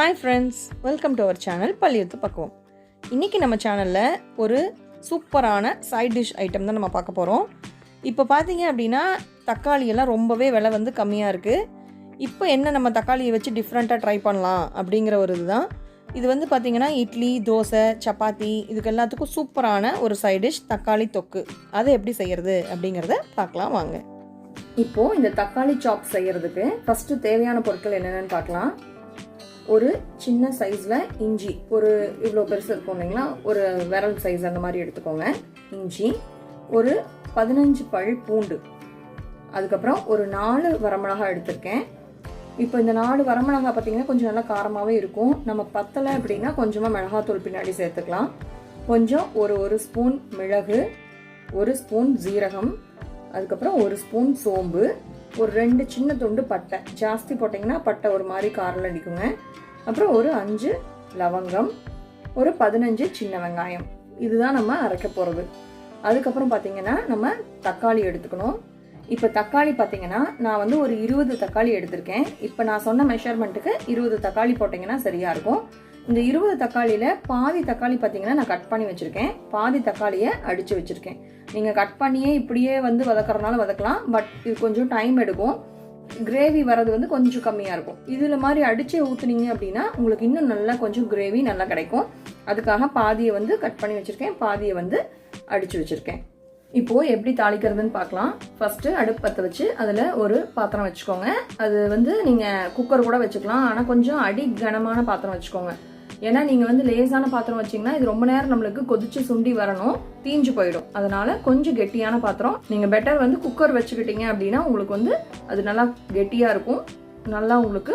Hi friends, welcome to our channel PALLIYUTHUPakkuvam. இன்னைக்கு நம்ம சேனல்ல ஒரு சூப்பரான சைட் டிஷ் ஐட்டம் தான் நம்ம பார்க்க போறோம். இப்போ பாத்தீங்க அப்படினா தக்காளி எல்லாம் ரொம்பவே விலை வந்து கம்மியா இருக்கு. இப்போ என்ன நம்ம தக்காளியை வச்சு டிஃபரண்டா ட்ரை பண்ணலாம் அப்படிங்கற ஒரு இதுதான். இது வந்து பாத்தீங்கன்னா இட்லி, தோசை, சப்பாத்தி இதுக்கு எல்லாத்துக்கும் சூப்பரான ஒரு சைட் டிஷ் தக்காளி தொக்கு. அதை எப்படி செய்யறது அப்படிங்கறத பார்க்கலாம் வாங்க. இப்போ இந்த தக்காளி சாப் செய்யறதுக்கு ஃபர்ஸ்ட் தேவையான பொருட்கள் என்னென்னன்னு பார்க்கலாம். ஒரு சின்ன சைஸில் இஞ்சி, ஒரு இவ்வளோ பெருசு இருக்கும் இல்லைங்களா, ஒரு விரல் சைஸ் அந்த மாதிரி எடுத்துக்கோங்க. இஞ்சி, ஒரு 15 பல் பூண்டு, அதுக்கப்புறம் ஒரு 4 வரமிளகாய் எடுத்திருக்கேன். இப்போ இந்த 4 வரமிளகாய் பார்த்தீங்கன்னா கொஞ்சம் நல்லா காரமாகவே இருக்கும். நம்ம பத்தலை அப்படின்னா கொஞ்சமாக மிளகாத்தூள் பின்னாடி சேர்த்துக்கலாம். கொஞ்சம் ஒரு ஸ்பூன் மிளகு, 1 ஸ்பூன் ஜீரகம், அதுக்கப்புறம் 1 ஸ்பூன் சோம்பு, ஒரு 2 சின்ன துண்டு பட்டை. ஜாஸ்தி போட்டிங்கன்னா பட்டை ஒரு மாதிரி காரில் அடிக்குங்க. அப்புறம் ஒரு 5 லவங்கம், ஒரு 15 சின்ன வெங்காயம். இதுதான் நம்ம அரைக்க போகிறது. அதுக்கப்புறம் பார்த்தீங்கன்னா நம்ம தக்காளி எடுத்துக்கணும். இப்போ தக்காளி பார்த்தீங்கன்னா நான் வந்து ஒரு 20 தக்காளி எடுத்திருக்கேன். இப்போ நான் சொன்ன மெஷர்மெண்ட்டுக்கு 20 தக்காளி போட்டிங்கன்னா சரியாக இருக்கும். இந்த 20 தக்காளியில் பாதி தக்காளி பார்த்தீங்கன்னா நான் கட் பண்ணி வச்சுருக்கேன், பாதி தக்காளியை அடித்து வச்சுருக்கேன். நீங்கள் கட் பண்ணியே இப்படியே வந்து வதக்கறதுனால வதக்கலாம், பட் இது கொஞ்சம் டைம் எடுக்கும். கிரேவி வர்றது வந்து கொஞ்சம் கம்மியாக இருக்கும். இதில் மாதிரி அடித்து ஊற்றுனீங்க அப்படின்னா உங்களுக்கு இன்னும் நல்லா கொஞ்சம் கிரேவி நல்லா கிடைக்கும். அதுக்காக பாதியை வந்து கட் பண்ணி வச்சுருக்கேன், பாதியை வந்து அடித்து வச்சுருக்கேன். இப்போது எப்படி தாளிக்கிறதுன்னு பார்க்கலாம். ஃபஸ்ட்டு அடுப்பு பற்ற வச்சு அதில் ஒரு பாத்திரம் வச்சுக்கோங்க. அது வந்து நீங்கள் குக்கர் கூட வச்சுக்கலாம், ஆனால் கொஞ்சம் அடி கனமான பாத்திரம் வச்சுக்கோங்க. ஏன்னா நீங்கள் வந்து லேசான பாத்திரம் வச்சிங்கன்னா இது ரொம்ப நேரம் நம்மளுக்கு கொதிச்சு சுண்டி வரணும், தீஞ்சு போயிடும். அதனால கொஞ்சம் கெட்டியான பாத்திரம். நீங்கள் பெட்டர் வந்து குக்கர் வச்சுக்கிட்டீங்க அப்படின்னா உங்களுக்கு வந்து அது நல்லா கெட்டியாக இருக்கும், நல்லா உங்களுக்கு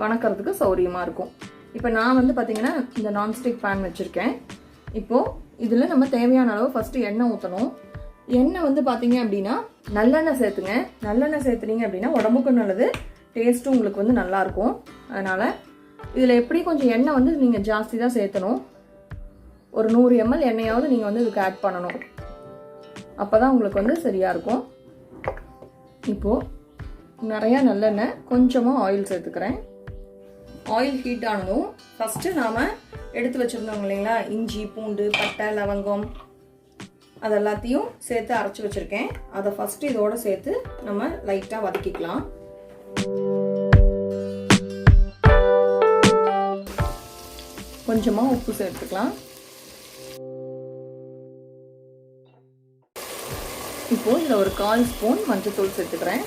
வணக்கிறதுக்கு சௌரியமாக இருக்கும். இப்போ நான் வந்து பார்த்தீங்கன்னா இந்த நான்ஸ்டிக் பேன் வச்சுருக்கேன். இப்போது இதில் நம்ம தேவையான அளவு ஃபஸ்ட்டு எண்ணெய் ஊற்றணும். எண்ணெய் வந்து பார்த்தீங்க அப்படின்னா நல்லெண்ணெய் சேர்த்துங்க. நல்லெண்ணெய் சேர்த்துனீங்க அப்படின்னா உடம்புக்கும் நல்லது, டேஸ்ட்டும் உங்களுக்கு வந்து நல்லாயிருக்கும். அதனால் இதில் எப்படி கொஞ்சம் எண்ணெய் வந்து நீங்கள் ஜாஸ்தி தான் சேர்த்தணும். ஒரு 100 ml எண்ணெயாவது நீங்கள் வந்து இதுக்கு ஆட் பண்ணணும், அப்போ தான் உங்களுக்கு வந்து சரியாக இருக்கும். இப்போது நிறையா நல்லெண்ணெய், கொஞ்சமாக ஆயில் சேர்த்துக்கிறேன். ஆயில் ஹீட் ஆனதும் ஃபஸ்ட்டு நாம் எடுத்து வச்சுருந்தோம் இல்லைங்களா, இஞ்சி, பூண்டு, பட்டை, லவங்கம் அதெல்லாத்தையும் சேர்த்து அரைச்சி வச்சுருக்கேன். அதை ஃபஸ்ட்டு இதோடு சேர்த்து நம்ம லைட்டாக வதக்கிக்கலாம். கொஞ்சமாக உப்பு சேர்த்துக்கலாம். இப்போது இதில் ஒரு 1/4 ஸ்பூன் மஞ்சள்தூள் சேர்த்துக்கிறேன்.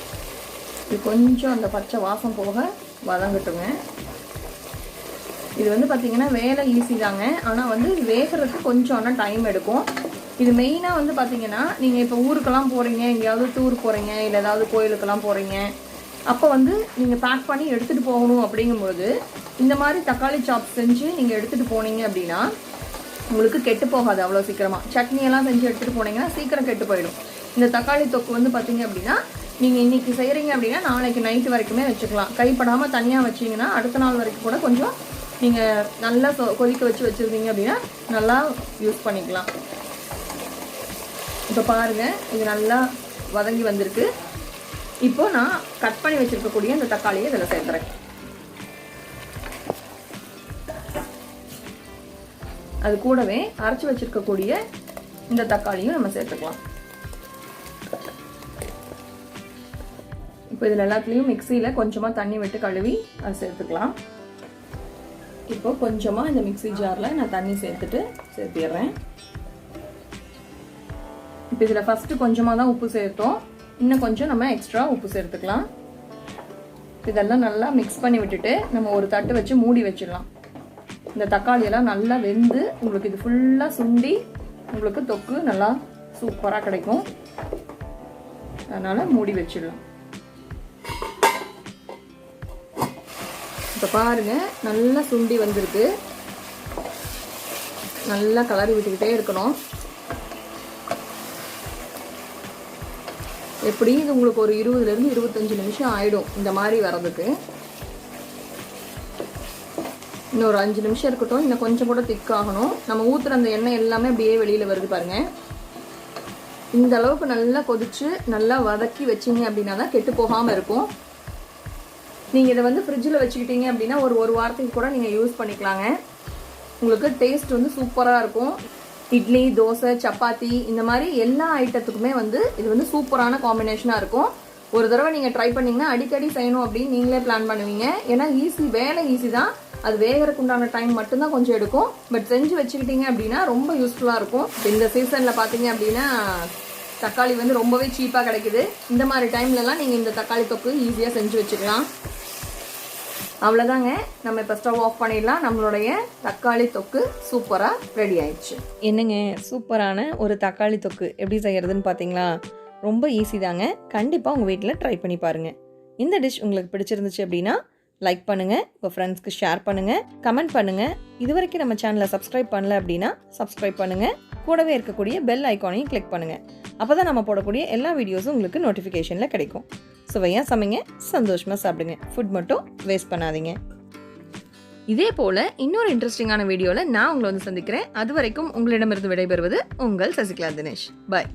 இது கொஞ்சம் அந்த பச்சை வாசம் போக வதங்கட்டுங்க. இது வந்து பார்த்திங்கன்னா வேலை ஈஸி தாங்க, ஆனால் வந்து வேகிறதுக்கு கொஞ்சம் ஆனால் டைம் எடுக்கும். இது மெயினாக வந்து பார்த்திங்கன்னா நீங்கள் இப்போ ஊருக்கெல்லாம் போகிறீங்க, எங்கேயாவது டூர் போகிறீங்க, இல்லை ஏதாவது கோயிலுக்கெல்லாம் போகிறீங்க, அப்போ வந்து நீங்கள் பேக் பண்ணி எடுத்துகிட்டு போகணும். அப்படிங்கும்போது இந்த மாதிரி தக்காளி சாப் செஞ்சு நீங்கள் எடுத்துகிட்டு போனீங்க அப்படின்னா உங்களுக்கு கெட்டு போகாது அவ்வளோ சீக்கிரமாக. சட்னியெல்லாம் செஞ்சு எடுத்துகிட்டு போனீங்கன்னா சீக்கிரம் கெட்டு போயிடும். இந்த தக்காளி தொக்கு வந்து பார்த்தீங்க அப்படின்னா நீங்கள் இன்றைக்கி செய்கிறீங்க அப்படின்னா நாளைக்கு நைட்டு வரைக்குமே வச்சுக்கலாம். கைப்படாமல் தனியாக வச்சிங்கன்னா அடுத்த நாள் வரைக்கும் கூட கொஞ்சம் நீங்கள் நல்லா கொதிக்க வச்சுருந்தீங்க அப்படின்னா நல்லா யூஸ் பண்ணிக்கலாம். இப்போ பாருங்கள், இது நல்லா வதங்கி வந்திருக்கு. இப்போது நான் கட் பண்ணி வச்சுருக்கக்கூடிய இந்த தக்காளியை இதில் சேர்த்துறேன். அது கூடவே அரைச்சி வச்சிருக்கக்கூடிய இந்த தக்காளியும் நம்ம சேர்த்துக்கலாம். இப்போ இதில் எல்லாத்துலேயும் மிக்சியில் கொஞ்சமாக தண்ணி விட்டு கழுவி அதை சேர்த்துக்கலாம். இப்போ கொஞ்சமாக இந்த மிக்சி ஜாரில் நான் தண்ணி சேர்த்துடுறேன். இப்போ இதில் ஃபஸ்ட்டு கொஞ்சமாக தான் உப்பு சேர்த்தோம், இன்னும் கொஞ்சம் நம்ம எக்ஸ்ட்ரா உப்பு சேர்த்துக்கலாம். இதெல்லாம் நல்லா மிக்ஸ் பண்ணி விட்டுட்டு நம்ம ஒரு தட்டு வச்சு மூடி வச்சிடலாம். இந்த தக்காளியெல்லாம் நல்லா வெந்து உங்களுக்கு இது ஃபுல்லாக சுண்டி உங்களுக்கு தொக்கு நல்லா சூப்பராக கிடைக்கும். அதனால் மூடி வச்சிடலாம். இப்போ பாருங்கள், நல்லா சுண்டி வந்திருக்கு. நல்லா கலரி விட்டுக்கிட்டே இருக்கணும். எப்படி இது உங்களுக்கு ஒரு 20லேருந்து 25 நிமிஷம் ஆகிடும் இந்த மாதிரி வர்றதுக்கு. இன்னும் ஒரு 5 நிமிஷம் இருக்கட்டும், இன்னும் கொஞ்சம் கூட திக்காகணும். நம்ம ஊற்றுற அந்த எண்ணெய் எல்லாமே அப்படியே வெளியில் வருது பாருங்கள். இந்த அளவுக்கு நல்லா கொதிச்சு நல்லா வதக்கி வச்சிங்க அப்படின்னா தான் கெட்டு போகாமல் இருக்கும். நீங்கள் இதை வந்து ஃப்ரிட்ஜில் வச்சுக்கிட்டீங்க அப்படின்னா ஒரு வாரத்துக்கு கூட நீங்கள் யூஸ் பண்ணிக்கலாங்க. உங்களுக்கு டேஸ்ட் வந்து சூப்பராக இருக்கும். இட்லி, தோசை, சப்பாத்தி இந்த மாதிரி எல்லா ஐட்டத்துக்குமே வந்து இது வந்து சூப்பரான காம்பினேஷனாக இருக்கும். ஒரு தடவை நீங்கள் ட்ரை பண்ணிங்கன்னா அடிக்கடி செய்யணும் அப்படின்னு நீங்களே பிளான் பண்ணுவீங்க. ஏன்னா வேலை ஈஸி தான், அது வேகிறதுக்கு உண்டான டைம் மட்டும்தான் கொஞ்சம் எடுக்கும். பட் செஞ்சு வச்சுக்கிட்டீங்க அப்படின்னா ரொம்ப யூஸ்ஃபுல்லாக இருக்கும். இந்த சீசனில் பார்த்தீங்க அப்படின்னா தக்காளி வந்து ரொம்பவே சீப்பாக கிடைக்குது. இந்த மாதிரி டைம்லலாம் நீங்கள் இந்த தக்காளி தொக்கு ஈஸியாக செஞ்சு வச்சுக்கலாம். அவ்வளோதாங்க, நம்ம இப்போ ஸ்டவ் ஆஃப் பண்ணிடலாம். நம்மளுடைய தக்காளி தொக்கு சூப்பராக ரெடி ஆயிடுச்சு. என்னங்க, சூப்பரான ஒரு தக்காளி தொக்கு எப்படி செய்கிறதுன்னு பார்த்தீங்களா? ரொம்ப ஈஸி தாங்க. கண்டிப்பாக உங்கள் வீட்டில் ட்ரை பண்ணி பாருங்கள். இந்த டிஷ் உங்களுக்கு பிடிச்சிருந்துச்சு அப்படின்னா லைக் பண்ணுங்கள், உங்கள் ஃப்ரெண்ட்ஸ்க்கு ஷேர் பண்ணுங்கள், கமெண்ட் பண்ணுங்கள். இது வரைக்கும் நம்ம சேனலை சப்ஸ்கிரைப் பண்ணல அப்படின்னா சப்ஸ்கிரைப் பண்ணுங்கள். கூடவே இருக்கக்கூடிய பெல் ஐக்கானையும் கிளிக் பண்ணுங்கள். அப்போ தான் நம்ம போடக்கூடிய எல்லா வீடியோஸும் உங்களுக்கு நோட்டிஃபிகேஷனில் கிடைக்கும். சுவையாக சமைங்க, சந்தோஷமாக சாப்பிடுங்க. ஃபுட் மட்டும் வேஸ்ட் பண்ணாதீங்க. இதே போல் இன்னொரு இன்ட்ரெஸ்டிங்கான வீடியோவில் நான் உங்களை வந்து சந்திக்கிறேன். அது வரைக்கும் உங்களிடமிருந்து விடைபெறுவது உங்கள் சசிகலா தினேஷ். பாய்.